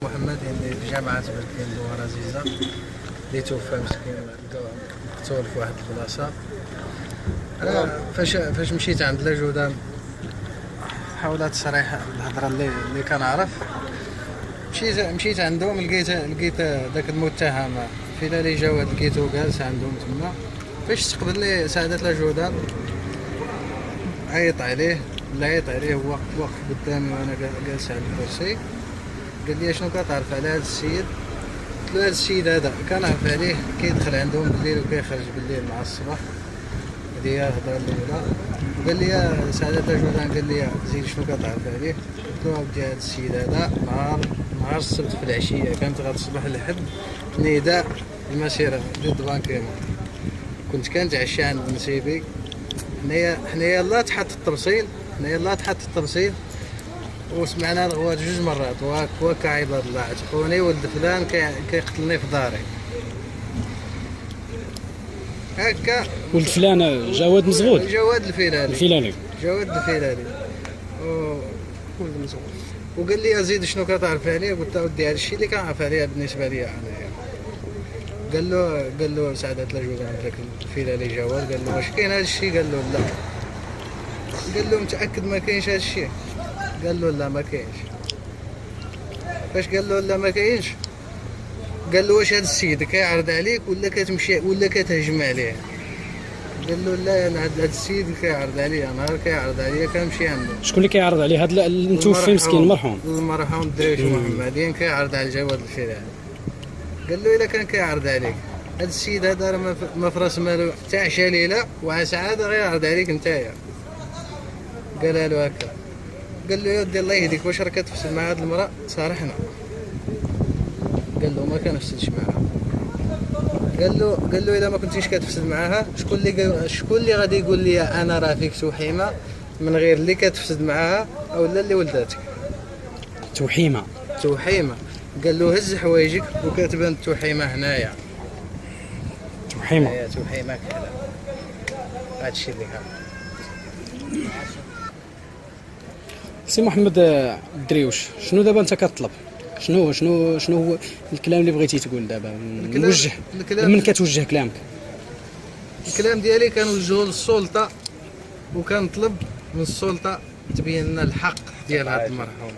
محمد اللي في جامعة بركين دوار عزيزة اللي توفى مسكين مقتول في واحد البلاصة. أنا فاش مشيت عند لاجودة حاولت صريحة الهضرة اللي كنعرف. مشيت عندهم لقيت داك المتهم فيلالي جواد لقيتو جالس عندهم تما. فاش استقبل لي سعادة لاجودة عيط عليه هو واقف قدامي وانا جالس على الكرسي. قال لي شنو كتعرف على هذا السيد؟ قلت له هذا السيد هذا كنعرف عليه كيدخل عندهم بالليل وكيخرج بالليل مع الصباح. هذه هي الهضره الاولى. وقال لي يا سعادة جودان قال لي زيد شنو كتعرف عليه؟ قلت له اودي هذا السيد هذا نهار السبت في العشيه كانت غتصبح لحد نداء المسيره ضد بانكيمون. كنت كنتعشى عند نسيبي. حنايا يلاه تحط الترسيل وسمعنا الغوات جوج مرات وهاك عباد الله عتقوني ولد فلان كيقتلني في داري. هكا ولد فلان جواد مزغود جواد الفيلالي ولد مزغود. وقال لي ازيد شنو كتعرف عليه؟ قلت له ودي هذا الشيء اللي كنعرف عليه بالنسبه لي انايا. قال له سعادة لاجودان داك الفيلالي جواد قال له واش كاين هذا الشيء؟ قال له لا. قال له متاكد ما كاينش هذا الشيء؟ قال له لا ما كاينش. فاش قال له لا ما كاينش قال له واش هذا السيد كيعرض عليك ولا كتمشي ولا كتهجم عليه؟ قال له لا انا هذا السيد كيعرض عليا، نهار كيعرض عليا كنمشي عنده. شكون اللي كيعرض عليه؟ هذا المتوفي مسكين المرحوم الدريش محمدين كيعرض على جواد الفيلالي. قال له الا كان كيعرض عليك هذا السيد هذا راه ما فراس مالو حتى 10 ليله وعسى عاد غير يعرض عليك نتايا. قالها له هكا. قال له يا ودي الله يهديك واش راك كتفسد مع هذه المراه؟ صارحنا. قال له ما كنفسدش معها. قال له الا ما كنتيش كتفسد معها شكون اللي غادي يقول لي انا راه فيك توحيمه من غير اللي كتفسد معها او لا اللي ولداتك؟ توحيمه. قال له هز حوايجك وكتبان التوحيمه هنايا. توحيمه كذا. هادشي اللي كان. سي محمد الدريوش، شنو دابا انت كتطلب؟ شنو هو الكلام اللي بغيتي تقول دابا؟ نوجه من كتوجه كلامك؟ الكلام ديالي كنوجهو للسلطه وكنطلب من السلطه تبين لنا الحق ديال هذا المرحوم.